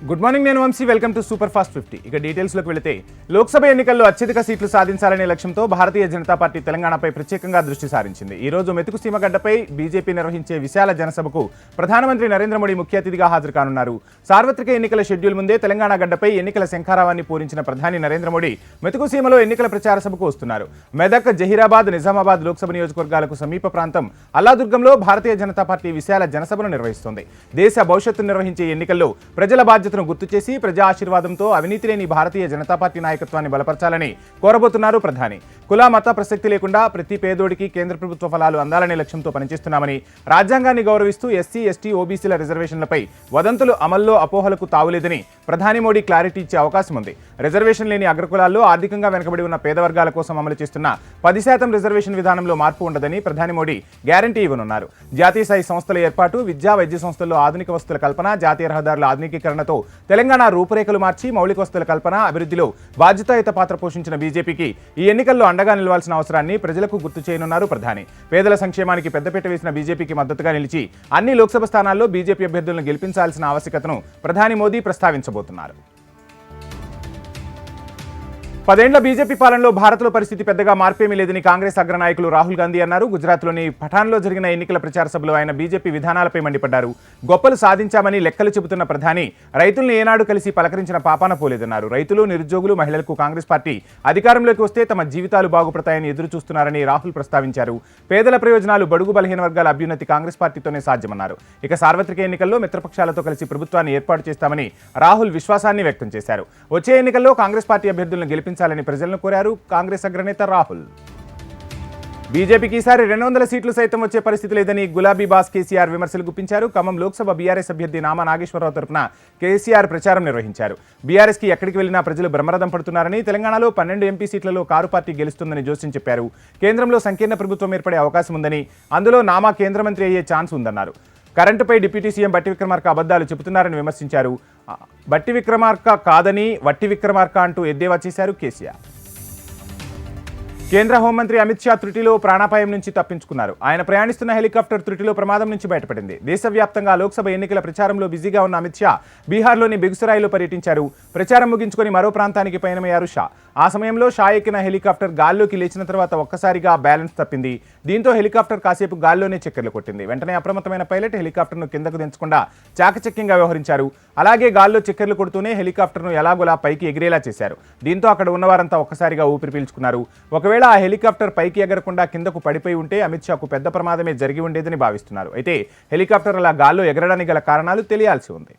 Good morning, నేను Vamshi. Welcome to super fast 50. ఇక డీటెయిల్స్లోకి వెళితే లోక్సభ ఎన్నికల్లో అత్యధిక సీట్లు సాధించాలనే లక్ష్యంతో భారతీయ జనతా పార్టీ తెలంగాణపై ప్రత్యేకంగా దృష్టి సారించింది. ఈ రోజు మెతుకు సీమగడ్డపై బీజేపీ నిర్వహించే విశాల జనసభకు ప్రధానమంత్రి నరేంద్ర మోడీ ముఖ్య అతిథిగా హాజరు కానున్నారు. సార్వత్రిక ఎన్నికల షెడ్యూల్ ముందే తెలంగాణ గడ్డపై ఎన్నికల శంఖారావాన్ని పూరించిన ప్రధాని నరేంద్ర మోడీ మెతుకు సీమలో ఎన్నికల ప్రచార సభకు వస్తున్నారు. మెదక్, జహీరాబాద్, నిజామాబాద్ లోక్సభ నియోజకవర్గాలకు సమీప ప్రాంతం అల్లాదుర్గంలో భారతీయ జనతా పార్టీ విశాల జనసభను నిర్వహిస్తోంది. దేశ భవిష్యత్తు నిర్వహించే ఎన్నికల్లో ప్రజల బాధ్యతను గుర్తు చేసి ప్రజా ఆశీర్వాదంతో అవినీతి లేని భారతీయ జనతా పార్టీ నాయకత్వాన్ని బలపరచాలని కోరబోతున్నారు ప్రధాని. కుల మత ప్రసక్తి లేకుండా ప్రతి పేదోడికి కేంద్ర ప్రభుత్వ ఫలాలు అందాలనే లక్ష్యంతో పనిచేస్తున్నామని, రాజ్యాంగాన్ని గౌరవిస్తూ ఎస్సీ, ఎస్టీ, ఓబీసీల రిజర్వేషన్లపై వదంతులు అమల్లో అపోహలకు తావులేదని ప్రధాని మోడీ క్లారిటీ ఇచ్చే అవకాశం ఉంది. రిజర్వేషన్ లేని అగ్రకులాల్లో ఆర్థికంగా వెనుకబడి ఉన్న పేద వర్గాల కోసం అమలు చేస్తున్న 10% రిజర్వేషన్ విధానంలో మార్పు ఉండదని ప్రధాని మోడీ గ్యారంటీ ఇవ్వనున్నారు. జాతీయ స్థాయి సంస్థల ఏర్పాటు, విద్యా, వైద్య సంస్థల్లో ఆధునిక వసతుల కల్పన, జాతీయ రహదారుల ఆధునికీకరణతో తెలంగాణ రూపురేఖలు మార్చి మౌలిక వసతుల కల్పన, అభివృద్ధిలో బాధ్యతాయుత పాత్ర పోషించిన బీజేపీకి ఈ ఎన్నికల్లో అండగా నిలవాల్సిన అవసరాన్ని ప్రజలకు గుర్తు చేయనున్నారు ప్రధాని. పేదల సంక్షేమానికి పెద్దపీట వేసిన బీజేపీకి మద్దతుగా నిలిచి అన్ని లోక్సభ స్థానాల్లో బీజేపీ అభ్యర్థులను గెలిపించాల్సిన ఆవశ్యకతను ప్రధాని మోదీ ప్రస్తావించబోతున్నారు. 10 ఏళ్ల బీజేపీ పాలనలో భారత్లో పరిస్థితి పెద్దగా మార్పేమీ లేదని కాంగ్రెస్ అగ్రనాయకులు రాహుల్ గాంధీ అన్నారు. గుజరాత్లోని పఠాన్లో జరిగిన ఎన్నికల ప్రచార సభలో ఆయన బీజేపీ విధానాలపై మండిపడ్డారు. గొప్పలు సాధించామని లెక్కలు చెబుతున్న ప్రధాని రైతులను ఏనాడు కలిసి పలకరించిన పాపాన పోలేదన్నారు. రైతులు, నిరుద్యోగులు, మహిళలకు కాంగ్రెస్ పార్టీ అధికారంలోకి వస్తే తమ జీవితాలు బాగుపడతాయని ఎదురు చూస్తున్నారని రాహుల్ ప్రస్తావించారు. పేదల ప్రయోజనాలు, బడుగు బలహీన వర్గాల అభ్యున్నతి కాంగ్రెస్ పార్టీతోనే సాధ్యమన్నారు. ఇక సార్వత్రిక ఎన్నికల్లో మిత్రపక్షాలతో కలిసి ప్రభుత్వాన్ని ఏర్పాటు చేస్తామని రాహుల్ విశ్వాసాన్ని వ్యక్తం చేశారు. వచ్చే ఎన్నికల్లో కాంగ్రెస్ పార్టీ అభ్యర్థులను గెలిపించాలని ప్రజలను కోరారు కాంగ్రెస్ అగ్రనేత రాహుల్. బీజేపీకి ఈసారి 200 సీట్లు సైతం వచ్చే పరిస్థితి లేదని గులాబీ బాస్ కేసీఆర్ విమర్శలు గుప్పించారు. ఖమ్మం లోక్సభ బీఆర్ఎస్ అభ్యర్థి నామా నాగేశ్వరరావు తరపున కేసీఆర్ ప్రచారం నిర్వహించారు. బీఆర్ఎస్కి ఎక్కడికి వెళ్లినా ప్రజలు బ్రహ్మరథం పడుతున్నారని, తెలంగాణలో 12 ఎంపీ సీట్లలో కారు పార్టీ గెలుస్తుందని జోస్యం చెప్పారు. కేంద్రంలో సంకీర్ణ ప్రభుత్వం ఏర్పడే అవకాశం ఉందని, అందులో నామా కేంద్ర మంత్రి అయ్యే ఛాన్స్ ఉందన్నారు. కరెంటుపై డిప్యూటీ సీఎం బట్టి విక్రమార్క అబద్ధాలు చెబుతున్నారని విమర్శించారు. బట్టి విక్రమార్క కాదని వట్టి విక్రమార్క అంటూ ఎద్దేవా చేశారు కేసీఆర్. కేంద్ర హోంమంత్రి అమిత్ షా త్రుటిలో ప్రాణాపాయం నుంచి తప్పించుకున్నారు. ఆయన ప్రయాణిస్తున్న హెలికాప్టర్ త్రుటిలో ప్రమాదం నుంచి బయటపడింది. దేశవ్యాప్తంగా లోక్సభ ఎన్నికల ప్రచారంలో బిజీగా ఉన్న అమిత్ షా బీహార్లోని బెగుసరాయిలో పర్యటించారు. ప్రచారం ముగించుకొని మరో ప్రాంతానికి పయనమయ్యారు షా. ఆ సమయంలో షా ఎక్కిన హెలికాప్టర్ గాల్లోకి లేచిన తర్వాత ఒక్కసారిగా బ్యాలెన్స్ తప్పింది. దీంతో హెలికాప్టర్ కాసేపు గాల్లోనే చక్కర్లు కొట్టింది. వెంటనే అప్రమత్తమైన పైలట్ హెలికాప్టర్ను కిందకు దించకుండా చాకచక్యంగా వ్యవహరించారు. అలాగే గాల్లో చక్కర్లు కొడుతూనే హెలికాప్టర్ను ఎలాగోలా పైకి ఎగిరేలా చేశారు. దీంతో అక్కడ ఉన్నవారంతా ఒక్కసారిగా ఊపిరి పీల్చుకున్నారు. ఒకవేళ ఆ హెలికాప్టర్ పైకి ఎగరకుండా కిందకు పడిపోయి ఉంటే అమిత్ షాకు పెద్ద ప్రమాదమే జరిగి ఉండేదని భావిస్తున్నారు. అయితే హెలికాప్టర్ అలా గాల్లో ఎగరడానికి గల కారణాలు తెలియాల్సి ఉంది.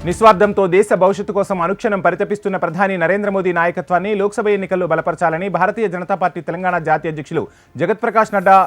నిస్వార్థంతో దేశ భవిష్యత్తు కోసం అనుక్షణం పరితపిస్తున్న ప్రధాని నరేంద్ర మోదీ నాయకత్వాన్ని లోక్సభ ఎన్నికల్లో బలపరచాలని భారతీయ జనతా పార్టీ తెలంగాణ జాతీయ అధ్యక్షులు జగత్ ప్రకాష్ నడ్డా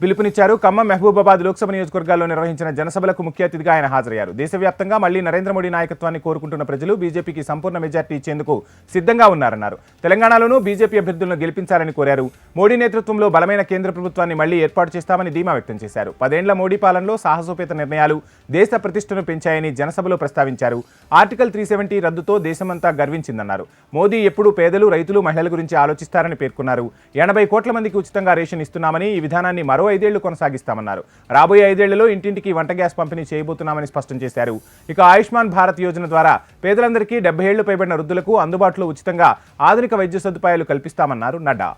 పిలుపునిచ్చారు. ఖమ్మం, మహబూబాబాద్ లోక్సభ నియోజకవర్గాల్లో నిర్వహించిన జనసభలకు ముఖ్య అతిథిగా ఆయన హాజరయ్యారు. దేశవ్యాప్తంగా మళ్లీ నరేంద్ర మోడీ నాయకత్వాన్ని కోరుకుంటున్న ప్రజలు బీజేపీకి సంపూర్ణ మెజార్టీ ఇచ్చేందుకు సిద్ధంగా ఉన్నారన్నారు. తెలంగాణలోనూ బీజేపీ అభ్యర్థులను గెలిపించాలని కోరారు. మోడీ నేతృత్వంలో బలమైన కేంద్ర ప్రభుత్వాన్ని మళ్లీ ఏర్పాటు చేస్తామని ధీమా వ్యక్తం చేశారు. 10 ఏళ్ల మోడీ పాలనలో సాహసోపేత నిర్ణయాలు దేశ ప్రతిష్టను పెంచాయని జనసభలో ప్రస్తావించారు. ఆర్టికల్ 370 రద్దుతో దేశమంతా గర్వించిందన్నారు. మోదీ ఎప్పుడూ పేదలు, రైతులు, మహిళల గురించి ఆలోచిస్తారని పేర్కొన్నారు. 80 కోట్ల మందికి ఉచితంగా రేషన్ ఇస్తున్నామని, ఈ విధానాన్ని మరో 5 ఏళ్లు కొనసాగిస్తామన్నారు. రాబోయే 5 ఏళ్లలో ఇంటింటికి వంట గ్యాస్ పంపిణీ చేయబోతున్నామని స్పష్టం చేశారు. ఇక ఆయుష్మాన్ భారత్ యోజన ద్వారా పేదలందరికీ 70 ఏళ్లు పైబడిన వృద్ధులకు అందుబాటులో ఉచితంగా ఆధునిక వైద్య సదుపాయాలు కల్పిస్తామన్నారు నడ్డా.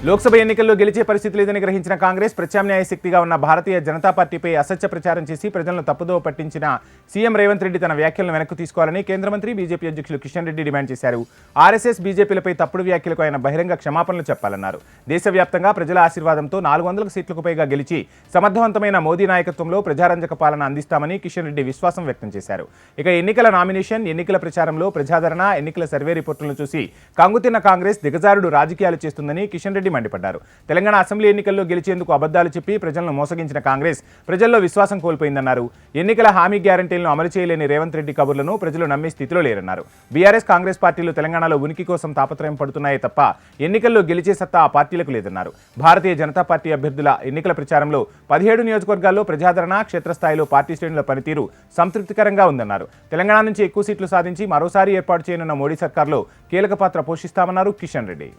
లోక్సభ ఎన్నికల్లో గెలిచే పరిస్థితి లేదని గ్రహించిన కాంగ్రెస్ ప్రత్యామ్నాయ శక్తిగా ఉన్న భారతీయ జనతా పార్టీపై అసత్య ప్రచారం చేసి ప్రజలను తప్పుదోవ పట్టించిన సీఎం రేవంత్ రెడ్డి తన వ్యాఖ్యలను వెనక్కు తీసుకోవాలని కేంద్ర మంత్రి బీజేపీ అధ్యక్షులు కిషన్ రెడ్డి డిమాండ్ చేశారు. ఆర్ఎస్ఎస్, బీజేపీలపై తప్పుడు వ్యాఖ్యలకు ఆయన బహిరంగ క్షమాపణలు చెప్పాలన్నారు. దేశవ్యాప్తంగా ప్రజల ఆశీర్వాదంతో 400 సీట్లకు పైగా గెలిచి సమర్థవంతమైన మోదీ నాయకత్వంలో ప్రజారంజక పాలన అందిస్తామని కిషన్ రెడ్డి విశ్వాసం వ్యక్తం చేశారు. ఇక ఎన్నికల నామినేషన్, ఎన్నికల ప్రచారంలో ప్రజాదరణ, ఎన్నికల సర్వే రిపోర్టులను చూసి కంగుతిన్న కాంగ్రెస్ దిగజారుడు రాజకీయాలు చేస్తుందని కిషన్ రెడ్డి మండిపడ్డారు. తెలంగాణ అసెంబ్లీ ఎన్నికల్లో గెలిచేందుకు అబద్ధాలు చెప్పి ప్రజలను మోసగించిన కాంగ్రెస్ ప్రజల్లో విశ్వాసం కోల్పోయిందన్నారు. ఎన్నికల హామీ గ్యారంటీలను అమలు చేయలేని రేవంత్ రెడ్డి కబుర్లను ప్రజలు నమ్మే స్థితిలో లేరన్నారు. బీఆర్ఎస్, కాంగ్రెస్ పార్టీలు తెలంగాణలో ఉనికి కోసం తాపత్రయం పడుతున్నాయే తప్ప ఎన్నికల్లో గెలిచే సత్తా ఆ పార్టీలకు లేదన్నారు. భారతీయ జనతా పార్టీ అభ్యర్థుల ఎన్నికల ప్రచారంలో 17 నియోజకవర్గాల్లో ప్రజాదరణ, క్షేత్రస్థాయిలో పార్టీ శ్రేణుల పనితీరు సంతృప్తికరంగా ఉందన్నారు. తెలంగాణ నుంచి ఎక్కువ సీట్లు సాధించి మరోసారి ఏర్పాటు చేయనున్న మోడీ సర్కార్లో కీలక పాత్ర పోషిస్తామన్నారు కిషన్ రెడ్డి.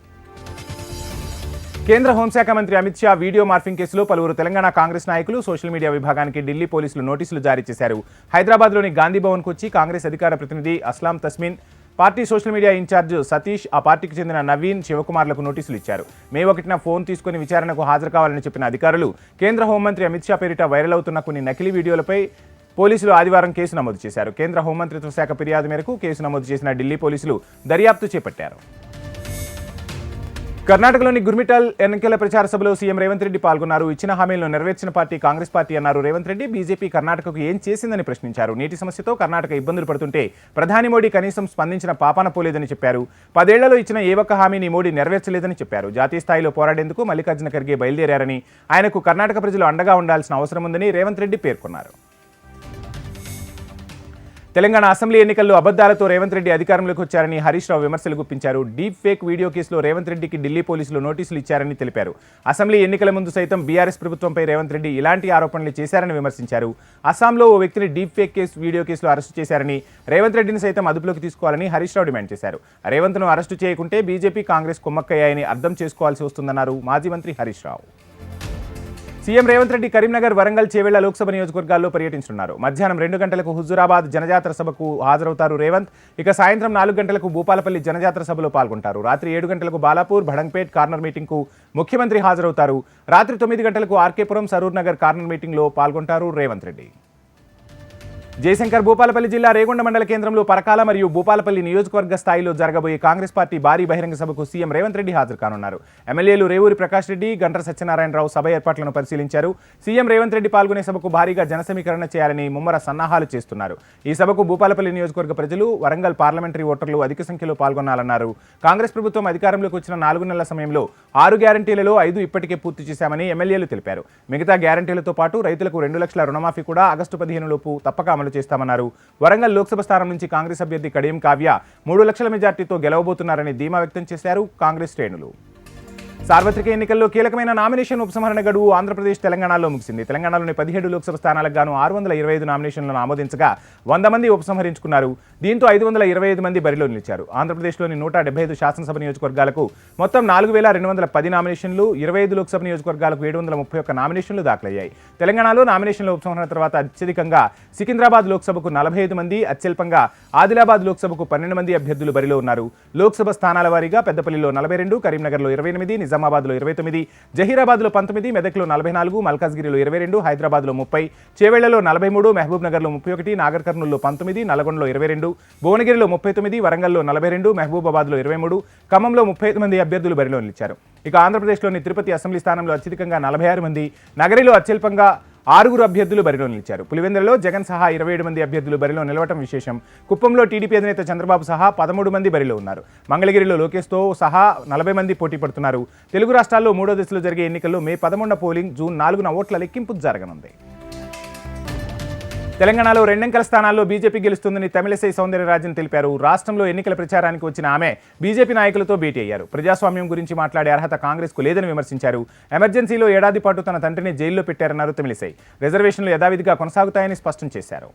కేంద్ర హోంశాఖ మంత్రి అమిత్ షా వీడియో మార్ఫింగ్ కేసులో పలువురు తెలంగాణ కాంగ్రెస్ నాయకులు సోషల్ మీడియా విభాగానికి ఢిల్లీ పోలీసులు నోటీసులు జారీ చేశారు. హైదరాబాద్లోని గాంధీ భవన్కు వచ్చి కాంగ్రెస్ అధికార ప్రతినిధి Aslam Tasmin, party social media incharge Satish, ఆ పార్టీకి చెందిన నవీన్, శివకుమార్లకు నోటీసులు ఇచ్చారు. మే 1న ఫోన్ తీసుకుని విచారణకు హాజరు కావాలని చెప్పిన అధికారులు కేంద్ర హోంమంత్రి అమిత్ షా పేరిట వైరల్ అవుతున్న కొన్ని నకిలీ వీడియోలపై పోలీసులు ఆదివారం కేసు నమోదు చేశారు. కేంద్ర హోంమంత్రిత్వ శాఖ ఫిర్యాదు మేరకు కేసు నమోదు చేసిన ఢిల్లీ పోలీసులు దర్యాప్తు చేపట్టారు. కర్ణాటకలోని గుర్మిటాల్ ఎన్నికల ప్రచార సభలో సీఎం రేవంత్ రెడ్డి పాల్గొన్నారు. ఇచ్చిన హామీలను నెరవేర్చిన పార్టీ కాంగ్రెస్ పార్టీ అన్నారు రేవంత్ రెడ్డి. బీజేపీ కర్ణాటకకు ఏం చేసిందని ప్రశ్నించారు. నీటి సమస్యతో కర్ణాటక ఇబ్బందులు పడుతుంటే ప్రధాని మోడీ కనీసం స్పందించిన పాపాన పోలేదని చెప్పారు. 10 ఏళ్లలో ఇచ్చిన ఏ ఒక్క హామీని మోడీ నెరవేర్చలేదని చెప్పారు. జాతీయ స్థాయిలో పోరాడేందుకు మల్లికార్జున ఖర్గే బయలుదేరారని, ఆయనకు కర్ణాటక ప్రజలు అండగా ఉండాల్సిన అవసరం ఉందని రేవంత్ రెడ్డి పేర్కొన్నారు. తెలంగాణ అసెంబ్లీ ఎన్నికల్లో అబద్దాలతో రేవంత్ రెడ్డి అధికారంలోకి వచ్చారని హరీష్ రావు విమర్శలు గుప్పించారు. డీప్ ఫేక్ వీడియో కేసులో రేవంత్ రెడ్డికి ఢిల్లీ పోలీసులు నోటీసులు ఇచ్చారని తెలిపారు. అసెంబ్లీ ఎన్నికల ముందు సైతం బీఆర్ఎస్ ప్రభుత్వంపై రేవంత్ రెడ్డి ఇలాంటి ఆరోపణలు చేశారని విమర్శించారు. అస్సాంలో ఓ వ్యక్తిని డీప్ ఫేక్ వీడియో కేసులో అరెస్టు చేశారని, రేవంత్ రెడ్డిని సైతం అదుపులోకి తీసుకోవాలని హరీష్ రావు డిమాండ్ చేశారు. రేవంత్ను అరెస్టు చేయకుంటే బీజేపీ కాంగ్రెస్ కుమ్మక్కయ్యాయని అర్థం చేసుకోవాల్సి వస్తుందన్నారు మాజీ మంత్రి హరీష్ రావు. సీఎం రేవంత్ రెడ్డి కరీంనగర్, వరంగల్, చేవెళ్ల లోక్సభ నియోజకవర్గాల్లో పర్యటించనున్నారు. మధ్యాహ్నం 2 గంటలకు హుజూరాబాద్ జనజాతర సభకు హాజరవుతారు రేవంత్. ఇక సాయంత్రం 4 గంటలకు భూపాలపల్లి జనజాతర సభలో పాల్గొంటారు. రాత్రి 7 గంటలకు బాలాపూర్, భడంగ్పేట్ కార్నర్ మీటింగ్కు ముఖ్యమంత్రి హాజరవుతారు. రాత్రి 9 గంటలకు ఆర్కేపురం, సరూర్ నగర్ కార్నర్ మీటింగ్లో పాల్గొంటారు రేవంత్ రెడ్డి. జయశంకర్ భూపాలపల్లి జిల్లా రేగొండ మండల కేంద్రంలో పరకాల మరియు భూపాలపల్లి నియోజకవర్గ స్థాయిలో జరగబోయే కాంగ్రెస్ పార్టీ భారీ బహిరంగ సభకు సీఎం రేవంత్ రెడ్డి హాజరు కానున్నారు. ఎమ్మెల్యేలు రేవూరి ప్రకాష్ రెడ్డి, గంట్ర సత్యనారాయణరావు సభ ఏర్పాట్లను పరిశీలించారు. సీఎం రేవంత్ రెడ్డి పాల్గొనే సభకు భారీగా జనసమీకరణ చేయాలని ముమ్మర సన్నాహాలు చేస్తున్నారు. ఈ సభకు భూపాలపల్లి నియోజకవర్గ ప్రజలు, వరంగల్ పార్లమెంటరీ ఓటర్లు అధిక సంఖ్యలో పాల్గొనాలన్నారు. కాంగ్రెస్ ప్రభుత్వం అధికారంలోకి వచ్చిన 4 నెలల సమయంలో 6 గ్యారంటీలలో 5 ఇప్పటికే పూర్తి చేశామని ఎమ్మెల్యేలు తెలిపారు. మిగతా గ్యారంటీలతో పాటు రైతులకు 2 లక్షల రుణమాఫీ కూడా ఆగస్టు 15 లోపు తప్పక అమలు చేస్తామన్నారు. వరంగల్ లోక్సభ స్థానం నుంచి కాంగ్రెస్ అభ్యర్థి కడియం కావ్య 3 లక్షల మెజార్టీతో గెలవబోతున్నారని ధీమా వ్యక్తం చేశారు కాంగ్రెస్ శ్రేణులు. సార్వత్రిక ఎన్నికల్లో కీలకమైన నామినేషన్ ఉపసంహరణ గడువు ఆంధ్రప్రదేశ్, తెలంగాణలో ముగిసింది. తెలంగాణలోని 17 లోక్సభ స్థానాలకు గాను 625 నామినేషన్లను ఆమోదించగా 100 మంది ఉపసంహరించుకున్నారు. దీంతో 525 మంది బరిలో నిలిచారు. ఆంధ్రప్రదేశ్లోని 175 శాసనసభ నియోజకవర్గాలకు మొత్తం 4210 నామినేషన్లు, 25 లోక్సభ నియోజకవర్గాలకు 731 నామినేషన్లు దాఖలయ్యాయి. తెలంగాణలో నామినేషన్ల ఉపసంహరణ తర్వాత అత్యధికంగా సికింద్రాబాద్ లోక్సభకు 45 మంది, అత్యల్పంగా ఆదిలాబాద్ లోక్సభకు 12 మంది అభ్యర్థులు బరిలో ఉన్నారు. లోక్సభ స్థానాల వారీగా పెద్దపల్లిలో 42, కరీంనగర్లో 28, నిజామాబాద్లో 29, జహీరాబాద్లో 19, మెదక్లో 44, మల్కాజ్గిరిలో 22, హైదరాబాద్లో 30, చేవెళ్లలో 43, మహబూబ్ నగర్లో 31, నాగర్ కర్నూల్లో 19, నల్గొండలో 22, భువనగిరిలో 39, వరంగల్లో 42, మహబూబాబాద్లో 23, ఖమ్మంలో 35 మంది అభ్యర్థులు బరిలో నిలిచారు. ఇక ఆంధ్రప్రదేశ్లోని తిరుపతి అసెంబ్లీ స్థానంలో అత్యధికంగా 46 మంది, నగరిలో అత్యల్పంగా 6 అభ్యర్థులు బరిలో నిలిచారు. పులివెందులలో జగన్ సహా 27 మంది అభ్యర్థులు బరిలో నిలవటం విశేషం. కుప్పంలో టీడీపీ అధినేత చంద్రబాబు సహా 13 మంది బరిలో ఉన్నారు. మంగళగిరిలో లోకేష్తో సహా 40 మంది పోటీ పడుతున్నారు. తెలుగు రాష్ట్రాల్లో 3వ దశలో జరిగే ఎన్నికల్లో మే 11న పోలింగ్, జూన్ 4న ఓట్ల లెక్కింపు జరగనుంది. తెలంగాణలో 2 అంకెల స్థానాల్లో బీజేపీ గెలుస్తుందని తమిళిసై సౌందర్యరాజన్ తెలిపారు. రాష్ట్రంలో ఎన్నికల ప్రచారానికి వచ్చిన ఆమె బీజేపీ నాయకులతో భేటీ అయ్యారు. ప్రజాస్వామ్యం గురించి మాట్లాడే అర్హత కాంగ్రెస్కు లేదని విమర్శించారు. ఎమర్జెన్సీలో ఏడాది పాటు తన తండ్రిని జైల్లో పెట్టారన్నారు తమిళిసై. రిజర్వేషన్లు యథావిధిగా కొనసాగుతాయని స్పష్టం చేశారు.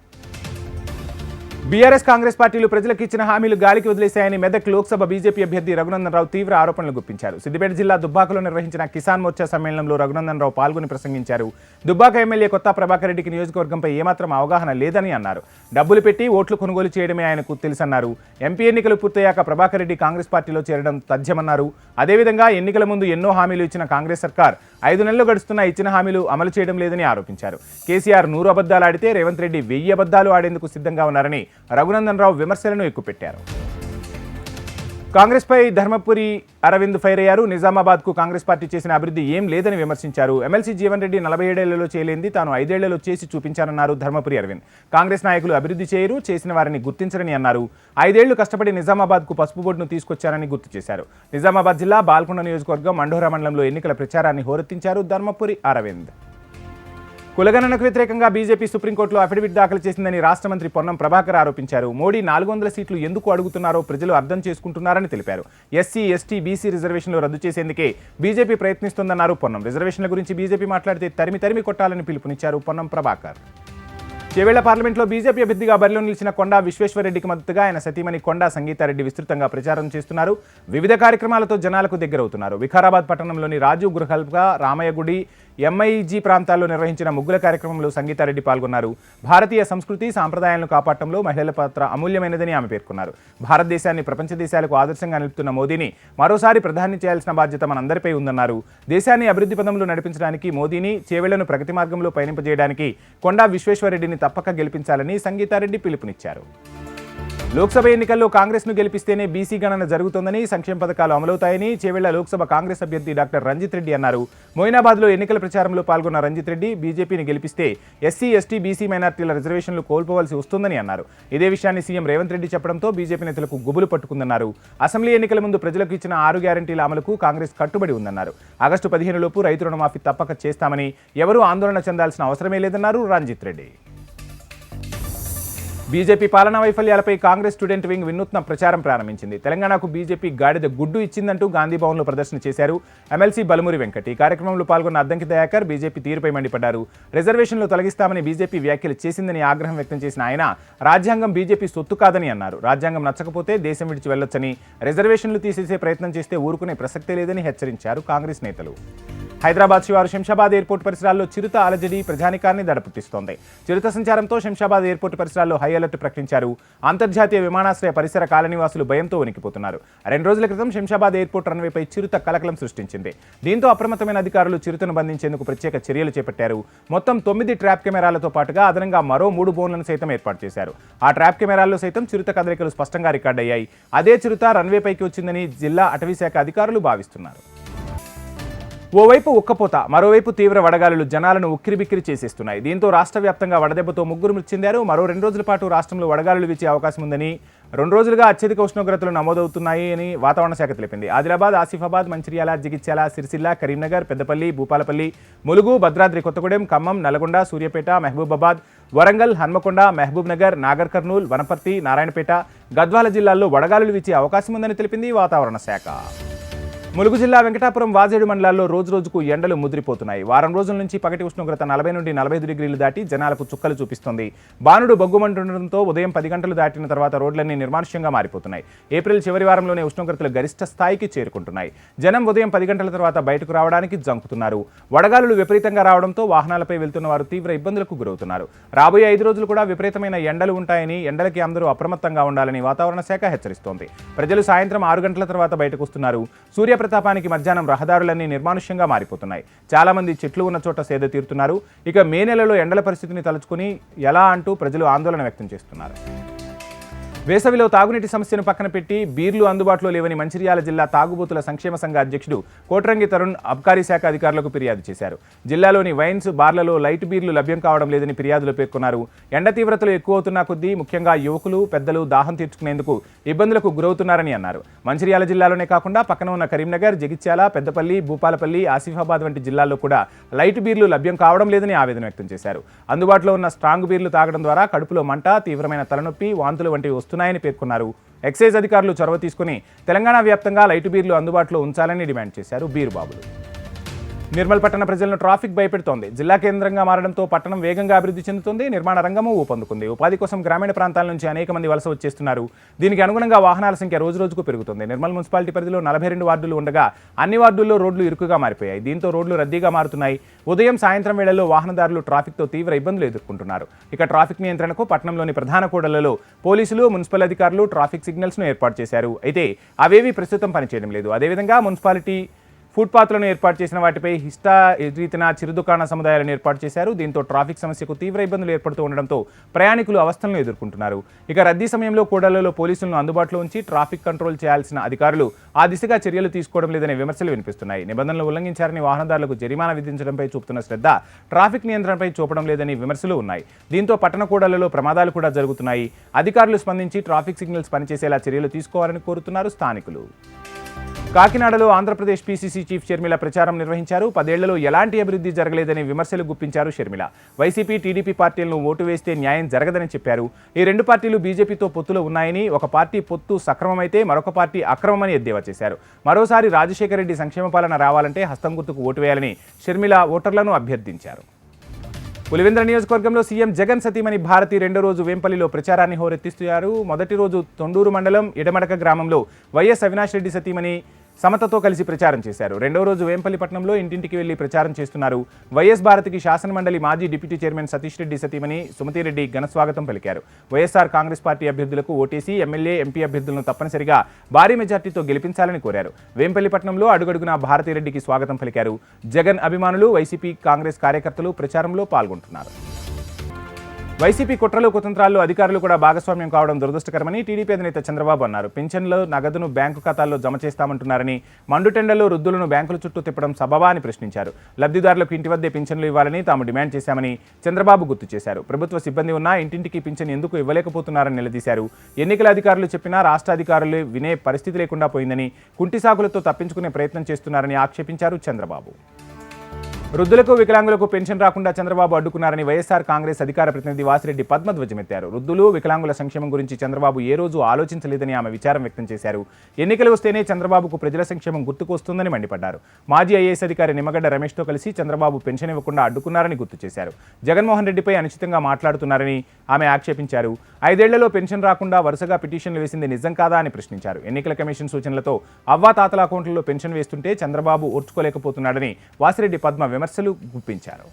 బీఆర్ఎస్, కాంగ్రెస్ పార్టీలు ప్రజలకు ఇచ్చిన హామీలు గాలికి వదిలేశాయని మెదక్ లోక్సభ బీజేపీ అభ్యర్థి రఘునందన్ రావు తీవ్ర ఆరోపణలు గుప్పించారు. సిద్దిపేట జిల్లా దుబ్బాకలో నిర్వహించిన కిసాన్ మోర్చా సమ్మేళనంలో రఘునందన్ రావు పాల్గొని ప్రసంగించారు. దుబ్బాక ఎమ్మెల్యే కొత్త ప్రభాకర్ రెడ్డికి నియోజకవర్గంపై ఏమాత్రం అవగాహన లేదని అన్నారు. డబ్బులు పెట్టి ఓట్లు కొనుగోలు చేయడమే ఆయనకు తెలుసన్నారు. ఎంపీ ఎన్నికలు పూర్తయ్యాక ప్రభాకర్ రెడ్డి కాంగ్రెస్ పార్టీలో చేరడం తథ్యమన్నారు. అదేవిధంగా ఎన్నికల ముందు ఎన్నో హామీలు ఇచ్చిన కాంగ్రెస్ సర్కార్ 5 నెలలు గడుస్తున్నా ఇచ్చిన హామీలు అమలు చేయడం లేదని ఆరోపించారు. కేసీఆర్ 100 అబద్దాలు ఆడితే రేవంత్ రెడ్డి 1000 అబద్దాలు ఆడేందుకు సిద్ధంగా ఉన్నారని రఘునందన్ రావు విమర్శలను ఎక్కుపెట్టారు. కాంగ్రెస్ పై ధర్మపురి అరవింద్ ఫైర్ అయ్యారు. నిజామాబాద్కు కాంగ్రెస్ పార్టీ చేసిన అభివృద్ధి ఏం లేదని విమర్శించారు. ఎమ్మెల్సీ జీవన్ రెడ్డి 47 ఏళ్లలో చేయలేంది తాను 5 ఏళ్లలో చేసి చూపించారన్నారు ధర్మపురి అరవింద్. కాంగ్రెస్ నాయకులు అభివృద్ధి చేయరు, చేసిన వారిని గుర్తించరని అన్నారు. 5 ఏళ్లు కష్టపడి నిజామాబాద్కు పసుపు బోర్డును తీసుకొచ్చారని గుర్తు చేశారు. నిజామాబాద్ జిల్లా బాల్కొండ నియోజకవర్గం మండోరా మండలంలో ఎన్నికల ప్రచారాన్ని హోరెత్తించారు ధర్మపురి అరవింద్. కులగణనకు వ్యతిరేకంగా బీజేపీ సుప్రీంకోర్టులో అఫిడవిట్ దాఖలు చేసిందని రాష్ట్ర మంత్రి పొన్నం ప్రభాకర్ ఆరోపించారు. మోడీ 400 సీట్లు ఎందుకు అడుగుతున్నారో ప్రజలు అర్థం చేసుకుంటున్నారని తెలిపారు. ఎస్సీ, ఎస్టీ, బీసీ రిజర్వేషన్లు రద్దు చేసేందుకే బీజేపీ ప్రయత్నిస్తోందన్నారు పొన్నం. రిజర్వేషన్ల గురించి బీజేపీ మాట్లాడితే తరిమి కొట్టాలని పిలుపునిచ్చారు పొన్నం ప్రభాకర్. చేవేళ్ల పార్లమెంట్లో బీజేపీ అభ్యర్థిగా బరిలో నిలిచిన కొండా విశ్వేశ్వరరెడ్డికి మద్దతుగా ఆయన సతీమణి కొండా సంగీతారెడ్డి విస్తృతంగా ప్రచారం చేస్తున్నారు. వివిధ కార్యక్రమాలతో జనాలకు దగ్గరవుతున్నారు. వికారాబాద్ పట్టణంలోని రాజీవ్ గృహల్ప, రామయ్యగుడి, ఎంఐజీ ప్రాంతాల్లో నిర్వహించిన ముగ్గుల కార్యక్రమంలో సంగీతారెడ్డి పాల్గొన్నారు. భారతీయ సంస్కృతి సాంప్రదాయాలను కాపాడటంలో మహిళల పాత్ర అమూల్యమైనదని ఆమె పేర్కొన్నారు. భారతదేశాన్ని ప్రపంచ దేశాలకు ఆదర్శంగా నిలుపుతున్న మోదీని మరోసారి ప్రధాని చేయాల్సిన బాధ్యత మనందరిపై ఉందన్నారు. దేశాన్ని అభివృద్ధి పదంలో నడిపించడానికి మోదీని, చేవేళ్లను ప్రగతి మార్గంలో పయనింపజేయడానికి కొండా విశ్వేశ్వరరెడ్డిని తప్పక గెలిపించాలని సంగీతారెడ్డి పిలుపునిచ్చారు. లోక్సభ ఎన్నికల్లో కాంగ్రెస్ను గెలిపిస్తేనే బీసీ గణన జరుగుతోందని, సంక్షేమ పథకాలు అమలవుతాయని చేవేళ్ల లోక్సభ కాంగ్రెస్ అభ్యర్థి డాక్టర్ రంజిత్ రెడ్డి అన్నారు. మొయినాబాద్లో ఎన్నికల ప్రచారంలో పాల్గొన్న రంజిత్ రెడ్డి బీజేపీని గెలిపిస్తే ఎస్సీ, ఎస్టీ, బీసీ మైనార్టీల రిజర్వేషన్లు కోల్పోవలసి వస్తుందని అన్నారు. ఇదే విషయాన్ని సీఎం రేవంత్ రెడ్డి చెప్పడంతో బీజేపీ నేతలకు గుబులు పట్టుకుందన్నారు. అసెంబ్లీ ఎన్నికల ముందు ప్రజలకు ఇచ్చిన 6 గ్యారంటీల అమలుకు కాంగ్రెస్ కట్టుబడి ఉందన్నారు. ఆగస్టు 15 లోపు రైతు రుణమాఫీ తప్పక చేస్తామని, ఎవరూ ఆందోళన చెందాల్సిన అవసరమే లేదన్నారు రంజిత్ రెడ్డి. బీజేపీ పాలనా వైఫల్యాలపై కాంగ్రెస్ స్టూడెంట్ వింగ్ వినూత్న ప్రచారం ప్రారంభించింది. తెలంగాణకు బీజేపీ గాడిద గుడ్డు ఇచ్చిందంటూ గాంధీభవన్లో ప్రదర్శన చేశారు ఎమ్మెల్సీ బలమూరి వెంకట్. ఈ కార్యక్రమంలో పాల్గొన్న అద్దంకి దయాకర్ బీజేపీ తీరుపై మండిపడ్డారు. రిజర్వేషన్లు తొలగిస్తామని బీజేపీ వ్యాఖ్యలు చేసిందని ఆగ్రహం వ్యక్తం చేసిన ఆయన రాజ్యాంగం బీజేపీ సొత్తు కాదని అన్నారు. రాజ్యాంగం నచ్చకపోతే దేశం విడిచి వెళ్లొచ్చని, రిజర్వేషన్లు తీసేసే ప్రయత్నం చేస్తే ఊరుకునే ప్రసక్తే లేదని హెచ్చరించారు కాంగ్రెస్ నేతలు. హైదరాబాద్ శివారు శంషాబాద్ ఎయిర్పోర్ట్ పరిసరాల్లో చిరుత అలజడి ప్రజానికాన్ని దడపుట్టిస్తోంది. చిరుత సంచారంతో శంషాబాద్ ఎయిర్పోర్ట్ పరిసరాల్లో హై అలర్ట్ ప్రకటించారు. అంతర్జాతీయ విమానాశ్రయ పరిసర కాలనీవాసులు భయంతో వణికిపోతున్నారు. 2 రోజుల క్రితం శంషాబాద్ ఎయిర్పోర్ట్ రన్వేపై చిరుత కలకలం సృష్టించింది. దీంతో అప్రమత్తమైన అధికారులు చిరుతను బంధించేందుకు ప్రత్యేక చర్యలు చేపట్టారు. మొత్తం 9 ట్రాప్ కెమెరాలతో పాటుగా అదనంగా మరో 3 బోన్లను సైతం ఏర్పాటు చేశారు. ఆ ట్రాప్ కెమెరాల్లో సైతం చిరుత కదలికలు స్పష్టంగా రికార్డయ్యాయి. అదే చిరుత రన్వేపైకి వచ్చిందని జిల్లా అటవీశాఖ అధికారులు భావిస్తున్నారు. ఓవైపు ఉక్కపోత, మరోవైపు తీవ్ర వడగాలులు జనాలను ఉక్కిరిబిక్కిరి చేసేస్తున్నాయి. దీంతో రాష్ట్ర వ్యాప్తంగా వడదెబ్బతో 3 మృతి చెందారు. మరో 2 రోజుల పాటు రాష్ట్రంలో వడగాలులు వీచే అవకాశం ఉందని, 2 రోజులుగా అత్యధిక ఉష్ణోగ్రతలు నమోదవుతున్నాయి అని వాతావరణ శాఖ తెలిపింది. ఆదిలాబాద్, ఆసిఫాబాద్, మంచిర్యాల, జగిత్యాల, సిరిసిల్ల, కరీంనగర్, పెద్దపల్లి, భూపాలపల్లి, ములుగు, భద్రాద్రి కొత్తగూడెం, ఖమ్మం, నల్గొండ, సూర్యాపేట, మహబూబాబాద్, వరంగల్, హన్మకొండ, మహబూబ్ నగర్, నాగర్ కర్నూల్, వనపర్తి, నారాయణపేట, గద్వాల జిల్లాల్లో వడగాలులు వీచే అవకాశం ఉందని తెలిపింది వాతావరణ శాఖ. ములుగు జిల్లా వెంకటాపురం, వాజేడు మండలాల్లో రోజురోజుకు ఎండలు ముదిరిపోతున్నాయి. వారం రోజుల నుంచి పగటి ఉష్ణోగ్రత 40 నుండి 45 డిగ్రీలు దాటి జనాలకు చుక్కలు చూపిస్తోంది. బానుడు బొగ్గుమంటుండటంతో ఉదయం 10 గంటలు దాటిన తర్వాత రోడ్లన్నీ నిర్మానుష్యంగా మారిపోతున్నాయి. ఏప్రిల్ చివరి వారంలోనే ఉష్ణోగ్రతలు గరిష్ట స్థాయికి చేరుకుంటున్నాయి. జనం ఉదయం 10 గంటల తర్వాత బయటకు రావడానికి జంకుతున్నారు. వడగాలులు విపరీతంగా రావడంతో వాహనాలపై వెళ్తున్న వారు తీవ్ర ఇబ్బందులకు గురవుతున్నారు. రాబోయే 5 రోజులు కూడా విపరీతమైన ఎండలు ఉంటాయని, ఎండలకి అందరూ అప్రమత్తంగా ఉండాలని వాతావరణ శాఖ హెచ్చరిస్తోంది. ప్రజలు సాయంత్రం 6 గంటల తర్వాత బయటకు వస్తున్నారు. సూర్యప్రతాపానికి మధ్యాహ్నం రహదారులన్నీ నిర్మానుష్యంగా మారిపోతున్నాయి. చాలా మంది చెట్లు ఉన్న చోట సేద తీరుతున్నారు. ఇక మే నెలలో ఎండల పరిస్థితిని తలుచుకుని ఎలా అంటూ ప్రజలు ఆందోళన వ్యక్తం చేస్తున్నారు. వేసవిలో తాగునీటి సమస్యను పక్కన పెట్టి బీర్లు అందుబాటులో లేవని మంచిర్యాల జిల్లా తాగుబోతుల సంక్షేమ సంఘ అధ్యక్షుడు కోట్రంగి తరుణ్ అబ్కారీ శాఖ అధికారులకు ఫిర్యాదు చేశారు. జిల్లాలోని వైన్స్, బార్లలో లైట్ బీర్లు లభ్యం కావడం లేదని ఫిర్యాదులో పేర్కొన్నారు. ఎండ తీవ్రతలు ఎక్కువవుతున్న కొద్దీ ముఖ్యంగా యువకులు, పెద్దలు దాహం తీర్చుకునేందుకు ఇబ్బందులకు గురవుతున్నారని అన్నారు. మంచిర్యాల జిల్లాలోనే కాకుండా పక్కన ఉన్న కరీంనగర్, జగిత్యాల, పెద్దపల్లి, భూపాలపల్లి, ఆసిఫాబాద్ వంటి జిల్లాల్లో కూడా లైట్ బీర్లు లభ్యం కావడం లేదని ఆవేదన వ్యక్తం చేశారు. అందుబాటులో ఉన్న స్ట్రాంగ్ బీర్లు తాగడం ద్వారా కడుపులో మంట, తీవ్రమైన తలనొప్పి, వాంతులు వంటివి వస్తున్నాయని పేర్కొన్నారు. ఎక్సైజ్ అధికారులు చొరవ తీసుకుని తెలంగాణ వ్యాప్తంగా లైటు బీర్లు అందుబాటులో ఉంచాలని డిమాండ్ చేశారు బీరు బాబులు. నిర్మల్ పట్టణ ప్రజలను ట్రాఫిక్ భయపెడుతోంది. జిల్లా కేంద్రంగా మారడంతో పట్టణం వేగంగా అభివృద్ధి చెందుతుంది. నిర్మాణ రంగము ఊపందుకుంది. ఉపాధి కోసం గ్రామీణ ప్రాంతాల నుంచి అనేక మంది వలస వచ్చేస్తున్నారు. దీనికి అనుగుణంగా వాహనాల సంఖ్య రోజురోజుకు పెరుగుతుంది. నిర్మల్ మున్సిపాలిటీ పరిధిలో 42 వార్డులు ఉండగా అన్ని వార్డుల్లో రోడ్లు ఇరుకుగా మారిపోయాయి. దీంతో రోడ్లు రద్దీగా మారుతున్నాయి. ఉదయం, సాయంత్రం వేళల్లో వాహనదారులు ట్రాఫిక్తో తీవ్ర ఇబ్బందులు ఎదుర్కొంటున్నారు. ఇక ట్రాఫిక్ నియంత్రణకు పట్టణంలోని ప్రధాన కూడళ్లలో పోలీసులు, మున్సిపల్ అధికారులు ట్రాఫిక్ సిగ్నల్స్ను ఏర్పాటు చేశారు. అయితే అవేవీ ప్రస్తుతం పనిచేయడం లేదు. అదేవిధంగా మున్సిపాలిటీ ఫుట్పాత్లను ఏర్పాటు చేసిన వాటిపై రీతిన చిరు దుకాణ సముదాయాలను ఏర్పాటు చేశారు. దీంతో ట్రాఫిక్ సమస్యకు తీవ్ర ఇబ్బందులు ఏర్పడుతూ ఉండడంతో ప్రయాణికులు అవస్థలను ఎదుర్కొంటున్నారు. ఇక రద్దీ సమయంలో కూడళ్లలో పోలీసులను అందుబాటులో ఉంచి ట్రాఫిక్ కంట్రోల్ చేయాల్సిన అధికారులు ఆ దిశగా చర్యలు తీసుకోవడం లేదనే విమర్శలు వినిపిస్తున్నాయి. నిబంధనలు ఉల్లంఘించారని వాహనదారులకు జరిమానా విధించడంపై చూపుతున్న శ్రద్ధ ట్రాఫిక్ నియంత్రణపై చూపడం లేదని విమర్శలు ఉన్నాయి. దీంతో పట్టణ కూడళ్లలో ప్రమాదాలు కూడా జరుగుతున్నాయి. అధికారులు స్పందించి ట్రాఫిక్ సిగ్నల్స్ పనిచేసేలా చర్యలు తీసుకోవాలని కోరుతున్నారు స్థానికులు. కాకినాడలో ఆంధ్రప్రదేశ్ పీసీసీ చీఫ్ షర్మిల ప్రచారం నిర్వహించారు. 10 ఏళ్లలో ఎలాంటి అభివృద్ధి జరగలేదని విమర్శలు గుప్పించారు షర్మిల. వైసీపీ, టీడీపీ పార్టీలను ఓటు వేస్తే న్యాయం జరగదని చెప్పారు. ఈ 2 పార్టీలు బీజేపీతో పొత్తులో ఉన్నాయని, ఒక పార్టీ పొత్తు సక్రమమైతే మరొక పార్టీ అక్రమమని ఎద్దేవా చేశారు. మరోసారి రాజశేఖర రెడ్డి సంక్షేమ పాలన రావాలంటే హస్తం గుర్తుకు ఓటు వేయాలని షర్మిల ఓటర్లను అభ్యర్థించారు. పులివెందుల నియోజకవర్గంలో సీఎం జగన్ సతీమణి భారతి రెండో రోజు వేంపల్లిలో ప్రచారాన్ని హోరెత్తిస్తున్నారు. మొదటి రోజు తొండూరు మండలం ఇడమడక గ్రామంలో వైఎస్ అవినాష్ రెడ్డి సతీమణి సమతతో కలిసి ప్రచారం చేశారు. రెండో రోజు వేంపల్లి పట్టణంలో ఇంటింటికి వెళ్లి ప్రచారం చేస్తున్నారు. వైఎస్ భారతికి శాసనమండలి మాజీ డిప్యూటీ చైర్మన్ సతీష్ రెడ్డి సతీమణి సుమతిరెడ్డి ఘనస్వాగతం పలికారు. వైఎస్ఆర్ కాంగ్రెస్ పార్టీ అభ్యర్థులకు ఓటీసీ, ఎమ్మెల్యే, ఎంపీ అభ్యర్థులను తప్పనిసరిగా భారీ మెజార్టీతో గెలిపించాలని కోరారు. వేంపల్లి పట్టణంలో అడుగడుగునా భారతిరెడ్డికి స్వాగతం పలికారు. జగన్ అభిమానులు, వైసీపీ, కాంగ్రెస్ కార్యకర్తలు ప్రచారంలో పాల్గొంటున్నారు. వైసీపీ కుట్రలు, కుతంత్రాల్లో అధికారులు కూడా భాగస్వామ్యం కావడం దురదృష్టకరమని టీడీపీ అధినేత చంద్రబాబు అన్నారు. పింఛన్లు, నగదును బ్యాంకు ఖాతాల్లో జమ చేస్తామంటున్నారని, మండుటెండల్లో వృద్ధులను బ్యాంకుల చుట్టూ తిప్పడం సబబా అని ప్రశ్నించారు. లబ్ధిదారులకు ఇంటి వద్దే పింఛన్లు ఇవ్వాలని తాము డిమాండ్ చేశామని చంద్రబాబు గుర్తు చేశారు. ప్రభుత్వ సిబ్బంది ఉన్నా ఇంటింటికి పింఛన్ ఎందుకు ఇవ్వలేకపోతున్నారని నిలదీశారు. ఎన్నికల అధికారులు చెప్పినా రాష్ట్ర అధికారులు వినే పరిస్థితి లేకుండా పోయిందని, కుంటి సాకులతో తప్పించుకునే ప్రయత్నం చేస్తున్నారని ఆక్షేపించారు చంద్రబాబు. వృద్ధులకు, వికలాంగులకు పెన్షన్ రాకుండా చంద్రబాబు అడ్డుకున్నారని వైఎస్ఆర్ కాంగ్రెస్ అధికార ప్రతినిధి వాసిరెడ్డి పద్మ ధ్వజమెత్తారు. వృద్ధులు, వికలాంగుల సంక్షేమం గురించి చంద్రబాబు ఏ రోజు ఆలోచించలేదని ఆమె విచారం వ్యక్తం చేశారు. ఎన్నికలు వస్తేనే చంద్రబాబుకు ప్రజల సంక్షేమం గుర్తుకొస్తుందని మండిపడ్డారు. మాజీ ఐఏఎస్ అధికారి నిమ్మగడ్డ రమేష్తో కలిసి చంద్రబాబు పెన్షన్ ఇవ్వకుండా అడ్డుకున్నారని గుర్తు చేశారు. జగన్మోహన్ రెడ్డిపై అనుచితంగా మాట్లాడుతున్నారని ఆమె ఆక్షేపించారు. 5 ఏళ్లలో పెన్షన్ రాకుండా వరుసగా పిటిషన్లు వేసింది నిజం కాదా అని ప్రశ్నించారు. ఎన్నికల కమిషన్ సూచనలతో అవ్వాతాతల అకౌంట్లలో పెన్షన్ వేస్తుంటే చంద్రబాబు ఓర్చుకోలేకపోతున్నాడని వాసిరెడ్డి పద్మ విమర్శలు గుప్పించారు.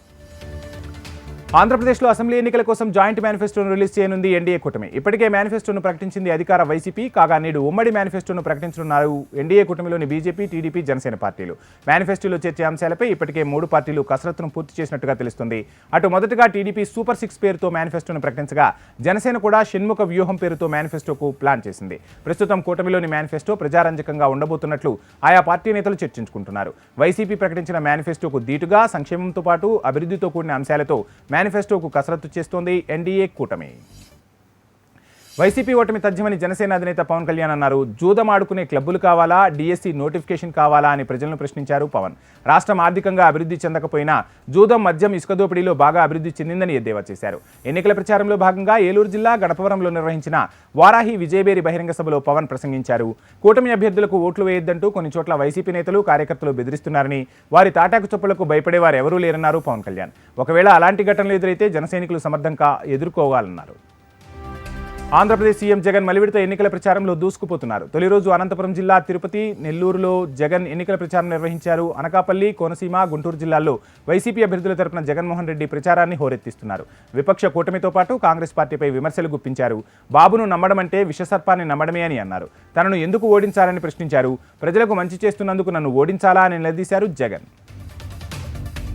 ఆంధ్రప్రదేశ్లో అసెంబ్లీ ఎన్నికల కోసం జాయింట్ మేనిఫెస్టోను రిలీజ్ చేయనుంది ఎన్డీఏ కూటమి. ఇప్పటికే మేనిఫెస్టోను ప్రకటించింది అధికార వైసీపీ. కాగా నేడు ఉమ్మడి మేనిఫెస్టోను ప్రకటించనున్నారు ఎన్డీఏ కూటమిలోని బీజేపీ, టీడీపీ, జనసేన పార్టీలు. మేనిఫెస్టోలో చేర్చే అంశాలపై ఇప్పటికే 3 పార్టీలు కసరత్తును పూర్తి చేసినట్టుగా తెలుస్తుంది. అటు మొదటగా టీడీపీ సూపర్ 6 పేరుతో మేనిఫెస్టోను ప్రకటించగా, జనసేన కూడా షణ్ముఖ వ్యూహం పేరుతో మేనిఫెస్టోకు ప్లాన్ చేసింది. ప్రస్తుతం కూటమిలోని మేనిఫెస్టో ప్రజారంజకంగా ఉండబోతున్నట్లు ఆయా పార్టీ నేతలు చర్చించుకుంటున్నారు. వైసీపీ ప్రకటించిన మేనిఫెస్టోకు దీటుగా సంక్షేమంతో పాటు అభివృద్ధితో కూడిన అంశాలతో మేనిఫెస్టోకు కసరత్తు చేస్తోంది ఎన్డీఏ కూటమి. వైసీపీ ఓటమి తథ్యమని జనసేన అధినేత పవన్ కళ్యాణ్ అన్నారు. జూదం ఆడుకునే క్లబ్బులు కావాలా, డీఎస్సీ నోటిఫికేషన్ కావాలా అని ప్రజలను ప్రశ్నించారు పవన్. రాష్ట్రం ఆర్థికంగా అభివృద్ధి చెందకపోయినా జూదం, మద్యం, ఇసుక దోపిడీలో బాగా అభివృద్ధి చెందిందని ఎద్దేవా చేశారు. ఎన్నికల ప్రచారంలో భాగంగా ఏలూరు జిల్లా గణపవరంలో నిర్వహించిన వారాహి విజయబేరి బహిరంగ సభలో పవన్ ప్రసంగించారు. కూటమి అభ్యర్థులకు ఓట్లు వేయొద్దంటూ కొన్ని చోట్ల వైసీపీ నేతలు, కార్యకర్తలు బెదిరిస్తున్నారని, వారి తాటాకు చొప్పులకు భయపడేవారు ఎవరూ లేరన్నారు పవన్ కళ్యాణ్. ఒకవేళ అలాంటి ఘటనలు ఎదురైతే జనసైనికులు సమర్థంగా ఎదుర్కోవాలన్నారు. ఆంధ్రప్రదేశ్ సీఎం జగన్ మలివిడత ఎన్నికల ప్రచారంలో దూసుకుపోతున్నారు. తొలి రోజు అనంతపురం జిల్లా, తిరుపతి, నెల్లూరులో జగన్ ఎన్నికల ప్రచారం నిర్వహించారు. అనకాపల్లి, కోనసీమ, గుంటూరు జిల్లాల్లో వైసీపీ అభ్యర్థుల తరపున జగన్మోహన్ రెడ్డి ప్రచారాన్ని హోరెత్తిస్తున్నారు. విపక్ష కూటమితో పాటు కాంగ్రెస్ పార్టీపై విమర్శలు గుప్పించారు. బాబును నమ్మడం అంటే విషసర్పాన్ని నమ్మడమే అని అన్నారు. తనను ఎందుకు ఓడించాలని ప్రశ్నించారు. ప్రజలకు మంచి చేస్తున్నందుకు నన్ను ఓడించాలా అని నిలదీశారు జగన్.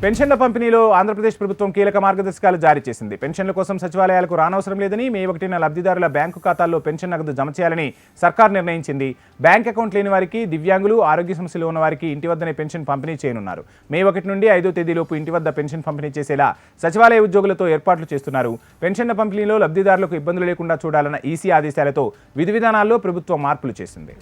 పెన్షన్ల పంపిణీలో ఆంధ్రప్రదేశ్ ప్రభుత్వం కీలక మార్గదర్శకాలు జారీ చేసింది. పెన్షన్ల కోసం సచివాలయాలకు రానవసరం లేదని, మే 1న లబ్ధిదారుల బ్యాంకు ఖాతాల్లో పెన్షన్ నగదు జమ చేయాలని సర్కార్ నిర్ణయించింది. బ్యాంక్ అకౌంట్ లేని వారికి, దివ్యాంగులు, ఆరోగ్య సమస్యలు ఉన్న వారికి ఇంటి వద్దనే పెన్షన్ పంపిణీ చేయనున్నారు. మే 1 నుండి 5వ తేదీలోపు ఇంటి వద్ద పెన్షన్ పంపిణీ చేసేలా సచివాలయ ఉద్యోగులతో ఏర్పాట్లు చేస్తున్నారు. పెన్షన్ల పంపిణీలో లబ్ధిదారులకు ఇబ్బందులు లేకుండా చూడాలన్న ఈసీ ఆదేశాలతో విధి విధానాల్లో ప్రభుత్వం మార్పులు చేసింది.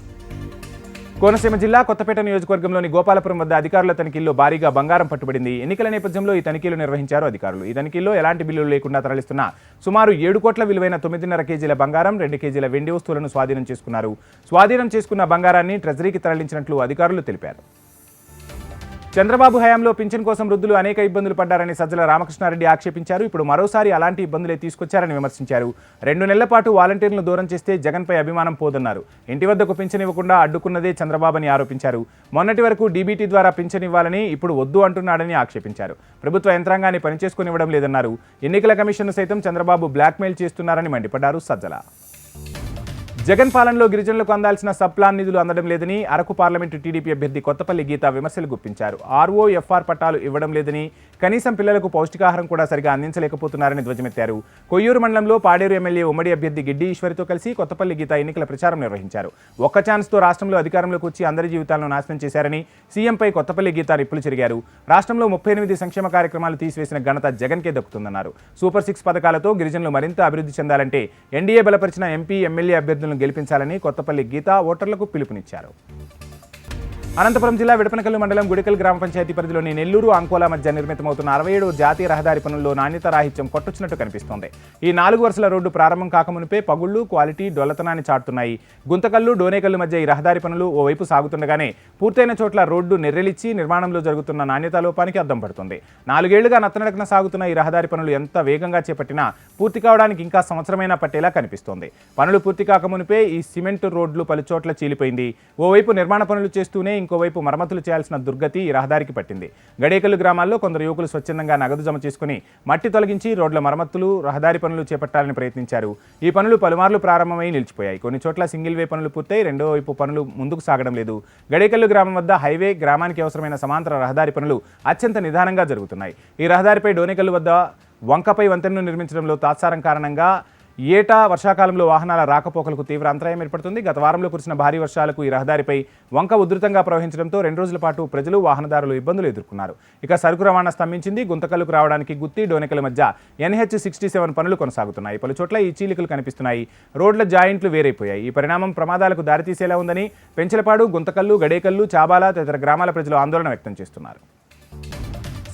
కోనసీమ జిల్లా కొత్తపేట నియోజకవర్గంలోని గోపాలపురం వద్ద అధికారుల తనిఖీల్లో భారీగా బంగారం పట్టుబడింది. ఎన్నికల నేపథ్యంలో ఈ తనిఖీలు నిర్వహించారు అధికారులు. ఈ తనిఖీల్లో ఎలాంటి బిల్లులు లేకుండా తరలిస్తున్న సుమారు 7 కోట్ల విలువైన 9.5 కేజీల బంగారం, 2 కేజీల వెండి వస్తువులను స్వాధీనం చేసుకున్నారు. స్వాధీనం చేసుకున్న బంగారాన్ని ట్రెజరీకి తరలించినట్లు అధికారులు తెలిపారు. చంద్రబాబు హయాంలో పింఛన్ కోసం వృద్ధులు అనేక ఇబ్బందులు పడ్డారని సజ్జల రామకృష్ణారెడ్డి ఆక్షేపించారు. ఇప్పుడు మరోసారి అలాంటి ఇబ్బందులే తీసుకొచ్చారని విమర్శించారు. 2 నెలల పాటు వాలంటీర్లను దూరం చేస్తే జగన్పై అభిమానం పోదన్నారు. ఇంటి వద్దకు పింఛన్ ఇవ్వకుండా అడ్డుకున్నదే చంద్రబాబు అని ఆరోపించారు. మొన్నటి వరకు డీబీటీ ద్వారా పింఛన్ ఇవ్వాలని ఇప్పుడు వద్దు అంటున్నాడని ఆక్షేపించారు. ప్రభుత్వ యంత్రాంగాన్ని పనిచేసుకునివ్వడం లేదన్నారు. ఎన్నికల కమిషన్ను సైతం చంద్రబాబు బ్లాక్మెయిల్ చేస్తున్నారని మండిపడ్డారు సజ్జల. జగన్ పాలనలో గిరిజనులకు అందాల్సిన సబ్ ప్లాన్ నిధులు అందడం లేదని అరకు పార్లమెంటు టీడీపీ అభ్యర్థి కొత్తపల్లి గీత విమర్శలు గుప్పించారు. ఆర్ఓఎఫ్ఆర్ పట్టాలు ఇవ్వడం లేదని, కనీసం పిల్లలకు పౌష్టికాహారం కూడా సరిగా అందించలేకపోతున్నారని ధ్వజమెత్తారు. కొయ్యూరు మండలంలో పాడేరు ఎమ్మెల్యే ఉమ్మడి అభ్యర్థి గిడ్డి ఈశ్వరితో కలిసి కొత్తపల్లి గీత ఎన్నికల ప్రచారం నిర్వహించారు. ఒక్క ఛాన్స్తో రాష్ట్రంలో అధికారంలోకి వచ్చి అందరి జీవితాలను నాశనం చేశారని సీఎంపై కొత్తపల్లి గీత నిప్పులు చెరిగారు. రాష్ట్రంలో 38 సంక్షేమ కార్యక్రమాలు తీసివేసిన ఘనత జగన్కే దక్కుతుందన్నారు. సూపర్ 6 పథకాలతో గిరిజనులు మరింత అభివృద్ధి చెందాలంటే ఎన్డీఏ బలపరిచిన ఎంపీ, ఎమ్మెల్యే అభ్యర్థులను గెలిపించాలని కొత్తపల్లి గీత ఓటర్లకు పిలుపునిచ్చారు. అనంతపురం జిల్లా విడపనకల్లు మండలం గుడికల్ గ్రామ పంచాయతీ పరిధిలోని నెల్లూరు అంకోలా మధ్య నిర్మితమవుతున్న 67 జాతీయ రహదారి పనుల్లో నాణ్యత రాహిత్యం కొట్టొచ్చినట్టు కనిపిస్తోంది. ఈ 4 వరుసల రోడ్డు ప్రారంభం కాకమునిపే పగుళ్లు, క్వాలిటీ, డొల్లతనాన్ని చాటుతున్నాయి. గుంతకల్లు, డోనేకల్లు మధ్య ఈ రహదారి పనులు ఓవైపు సాగుతుండగానే పూర్తయిన చోట్ల రోడ్డు నెర్రెలిచ్చి నిర్మాణంలో జరుగుతున్న నాణ్యతా లోపానికి అద్దం పడుతుంది. 4 ఏళ్లుగా నత్తనడకన సాగుతున్న ఈ రహదారి పనులు ఎంత వేగంగా చేపట్టినా పూర్తి కావడానికి ఇంకా సంవత్సరమైనా పట్టేలా కనిపిస్తోంది. పనులు పూర్తి కాకమునిపే ఈ సిమెంట్ రోడ్లు పలుచోట్ల చీలిపోయింది. ఓవైపు నిర్మాణ పనులు చేస్తూనే ఇంకోవైపు మరమ్మతులు చేయాల్సిన దుర్గతి ఈ రహదారికి పట్టింది. గడేకల్లు గ్రామాల్లో కొందరు యువకులు స్వచ్ఛందంగా నగదు జమ చేసుకుని మట్టి తొలగించి రోడ్ల మరమ్మతులు, రహదారి పనులు చేపట్టాలని ప్రయత్నించారు. ఈ పనులు పలుమార్లు ప్రారంభమై నిలిచిపోయాయి. కొన్ని చోట్ల సింగిల్ వే పనులు పూర్తయి రెండో వైపు పనులు ముందుకు సాగడం లేదు. గడేకల్లు గ్రామం వద్ద హైవే, గ్రామానికి అవసరమైన సమాంతర రహదారి పనులు అత్యంత నిదానంగా జరుగుతున్నాయి. ఈ రహదారిపై డోనేకల్లు వద్ద వంకపై వంతెనను నిర్మించడంలో తాత్సారం కారణంగా ఏటా వర్షాకాలంలో వాహనాల రాకపోకలకు తీవ్ర అంతరాయం ఏర్పడుతుంది. గత వారంలో కురిసిన భారీ వర్షాలకు ఈ రహదారిపై వంక ఉధృతంగా ప్రవహించడంతో 2 రోజుల పాటు ప్రజలు, వాహనదారులు ఇబ్బందులు ఎదుర్కొన్నారు. ఇక సరుకు రవాణా స్తంభించింది. గుంతకల్లుకు రావడానికి గుత్తి, డోనేకల్ మధ్య NH67 పనులు కొనసాగుతున్నాయి. పలు చోట్ల ఈ చీలికలు కనిపిస్తున్నాయి. రోడ్ల జాయింట్లు వేరైపోయాయి. ఈ పరిణామం ప్రమాదాలకు దారితీసేలా ఉందని పెంచలపాడు, గుంతకల్లు, గడేకల్లు, చాబాల తదితర గ్రామాల ప్రజలు ఆందోళన వ్యక్తం చేస్తున్నారు.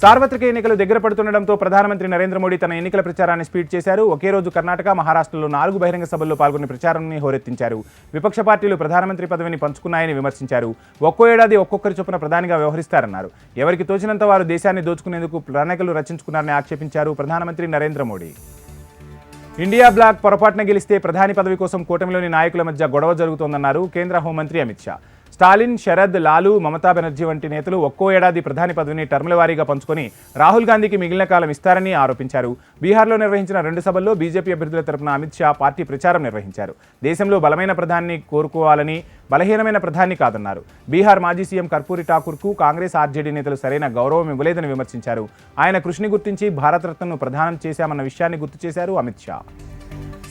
సార్వత్రిక ఎన్నికలు దగ్గర పడుతుండటంతో ప్రధానమంత్రి నరేంద్ర మోడీ తన ఎన్నికల ప్రచారాన్ని స్పీడ్ చేశారు. ఒకే రోజు కర్ణాటక, మహారాష్ట్రలో 4 బహిరంగ సభల్లో పాల్గొని ప్రచారాన్ని హోరెత్తించారు. విపక్ష పార్టీలు ప్రధానమంత్రి పదవిని పంచుకున్నాయని విమర్శించారు. ఒక్కో ఏడాది ఒక్కొక్కరి చొప్పున ప్రధానిగా వ్యవహరిస్తారన్నారు. ఎవరికి తోచినంత వారు దేశాన్ని దోచుకునేందుకు ప్రణాళికలు రచించుకున్నారని ఆక్షేపించారు ప్రధానమంత్రి నరేంద్ర మోడీ. ఇండియా బ్లాక్ పొరపాటున గెలిస్తే ప్రధాని పదవి కోసం కూటమిలోని నాయకుల మధ్య గొడవ జరుగుతోందన్నారు కేంద్ర హోంమంత్రి అమిత్ షా. స్టాలిన్, శరద్, లాలూ, మమతా బెనర్జీ వంటి నేతలు ఒక్కో ఏడాది ప్రధాని పదవిని టర్ముల వారీగా పంచుకొని రాహుల్ గాంధీకి మిగిలిన కాలం ఇస్తారని ఆరోపించారు. బీహార్లో నిర్వహించిన 2 సభల్లో బీజేపీ అభ్యర్థుల తరపున అమిత్ షా పార్టీ ప్రచారం నిర్వహించారు. దేశంలో బలమైన ప్రధాని కోరుకోవాలని, బలహీనమైన ప్రధాని కాదన్నారు. బీహార్ మాజీ సీఎం కర్పూరి ఠాకూర్కు కాంగ్రెస్, ఆర్జేడీ నేతలు సరైన గౌరవం ఇవ్వలేదని విమర్శించారు. ఆయన కృషిని గుర్తించి భారతరత్నను ప్రదానం చేశామన్న విషయాన్ని గుర్తు చేశారు అమిత్ షా.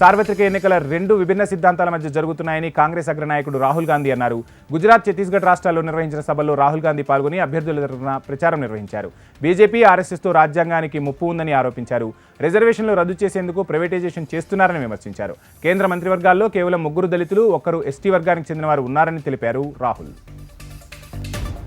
సార్వత్రిక ఎన్నికల 2 విభిన్న సిద్ధాంతాల మధ్య జరుగుతున్నాయని కాంగ్రెస్ అగ్రనాయకుడు రాహుల్ గాంధీ అన్నారు. గుజరాత్, ఛత్తీస్గఢ్ రాష్ట్రాల్లో నిర్వహించిన సభల్లో రాహుల్ గాంధీ పాల్గొని అభ్యర్థుల తరఫున ప్రచారం నిర్వహించారు. బీజేపీ, ఆర్ఎస్ఎస్తో రాజ్యాంగానికి ముప్పు ఉందని ఆరోపించారు. రిజర్వేషన్లు రద్దు చేసేందుకు ప్రైవేటైజేషన్ చేస్తున్నారని విమర్శించారు. కేంద్ర మంత్రివర్గాల్లో కేవలం 3 దళితులు, 1 ఎస్టీ వర్గానికి చెందిన వారు ఉన్నారని తెలిపారు రాహుల్.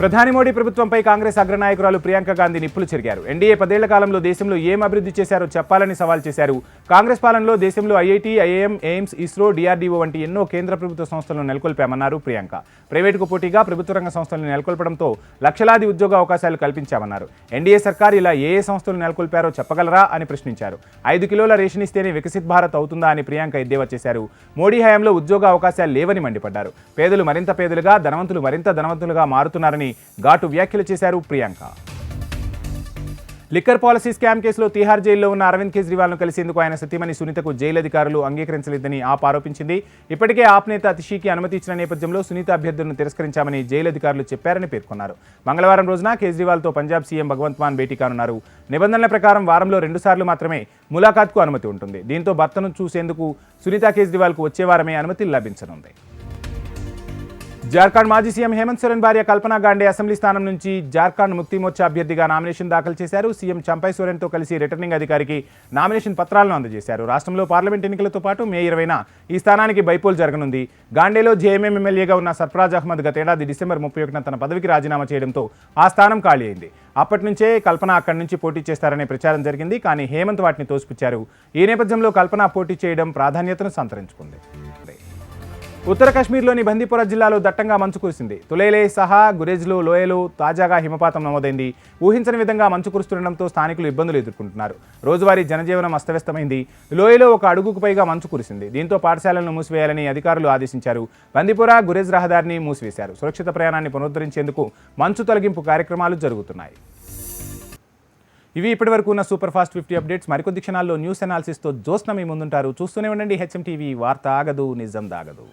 ప్రధాని మోడీ ప్రభుత్వంపై కాంగ్రెస్ అగ్రనాయకురాలు ప్రియాంక గాంధీ నిప్పులు చెరిగారు. ఎన్డీఏ 10 ఏళ్ల కాలంలో దేశంలో ఏం అభివృద్ధి చేశారో చెప్పాలని సవాల్ చేశారు. కాంగ్రెస్ పాలనలో దేశంలో IIT, IIM, AIIMS, ISRO, DRDO వంటి ఎన్నో కేంద్ర ప్రభుత్వ సంస్థలను నెలకొల్పామన్నారు ప్రియాంక. ప్రైవేటుకు పోటీగా ప్రభుత్వ రంగ సంస్థలను నెలకొల్పడంతో లక్షలాది ఉద్యోగ అవకాశాలు కల్పించామన్నారు. ఎన్డీఏ సర్కార్ ఇలా ఏ సంస్థలు నెలకొల్పారో చెప్పగలరా అని ప్రశ్నించారు. 5 కిలోల రేషన్ ఇస్తేనే వికసిత్ భారత్ అవుతుందా అని ప్రియాంక ఎద్దేవా చేశారు. మోడీ హయాంలో ఉద్యోగ అవకాశాలు లేవని మండిపడ్డారు. పేదలు మరింత పేదలుగా, ధనవంతులు మరింత ధనవంతులుగా మారుతున్నారని ఘాటు వ్యాఖ్యలు చేశారు ప్రియాంక. లిక్కర్ పాలసీ స్కామ్ కేసులో తిహార్ జైల్లో ఉన్న అరవింద్ కేజ్రీవాల్ను కలిసేందుకు ఆయన సతీమణి సునీతకు జైలు అధికారులు అంగీకరించలేదని ఆప్ ఆరోపించింది. ఇప్పటికే ఆప్ నేత అతిషీకి అనుమతి ఇచ్చిన నేపథ్యంలో సునీత అభ్యర్థులను తిరస్కరించామని జైలు అధికారులు చెప్పారని పేర్కొన్నారు. మంగళవారం రోజున కేజ్రీవాల్తో పంజాబ్ సీఎం భగవంత్ మాన్ భేటీ కానున్నారు. నిబంధనల ప్రకారం వారంలో 2 సార్లు మాత్రమే ములాఖాత్కు అనుమతి ఉంటుంది. దీంతో భర్తను చూసేందుకు సునీత కేజ్రీవాల్కు వచ్చే వారమే అనుమతి లభించనుంది. జార్ఖండ్ మాజీ సీఎం హేమంత్ సోరెన్ భార్య కల్పనా గాండే అసెంబ్లీ స్థానం నుంచి జార్ఖండ్ ముక్తి మోర్చా అభ్యర్థిగా నామినేషన్ దాఖలు చేశారు. సీఎం చంపై సోరెన్తో కలిసి రిటర్నింగ్ అధికారికి నామినేషన్ పత్రాలను అందజేశారు. రాష్ట్రంలో పార్లమెంట్ ఎన్నికలతో పాటు మే 20న ఈ స్థానానికి బైపోల్ జరగనుంది. గాండేలో జేఎంఎం ఎమ్మెల్యేగా ఉన్న సర్ఫరాజ్ అహ్మద్ గతేడాది డిసెంబర్ 31న తన పదవికి రాజీనామా చేయడంతో ఆ స్థానం ఖాళీ అయింది. అప్పటి నుంచే కల్పన అక్కడి నుంచి పోటీ చేస్తారనే ప్రచారం జరిగింది. కానీ హేమంత్ వాటిని తోసిపుచ్చారు. ఈ నేపథ్యంలో కల్పన పోటీ చేయడం ప్రాధాన్యతను సంతరించుకుంది. ఉత్తర కాశ్మీర్లోని బందీపుర జిల్లాలో దట్టంగా మంచు కురిసింది. తులేలే సహా గురేజ్లో లోయలో తాజాగా హిమపాతం నమోదైంది. ఊహించని విధంగా మంచు కురుస్తుండటంతో స్థానికులు ఇబ్బందులు ఎదుర్కొంటున్నారు. రోజువారీ జనజీవనం అస్తవ్యస్తమైంది. లోయలో 1 అడుగుకు పైగా మంచు కురిసింది. దీంతో పాఠశాలలను మూసివేయాలని అధికారులు ఆదేశించారు. బందీపుర గురేజ్ రహదారిని మూసివేశారు. సురక్షిత ప్రయాణాన్ని పునరుద్ధరించేందుకు మంచు తొలగింపు కార్యక్రమాలు జరుగుతున్నాయి. ఇవి ఇప్పటివరకు ఉన్న సూపర్ ఫాస్ట్ 50 అప్డేట్స్. మరికొద్ది క్షణాల్లో న్యూస్ అనాలిసిస్తో జోస్న మీ ముందుంటారు. చూస్తూనే ఉండండి HM TV. వార్త ఆగదు, నిజం దాగదు.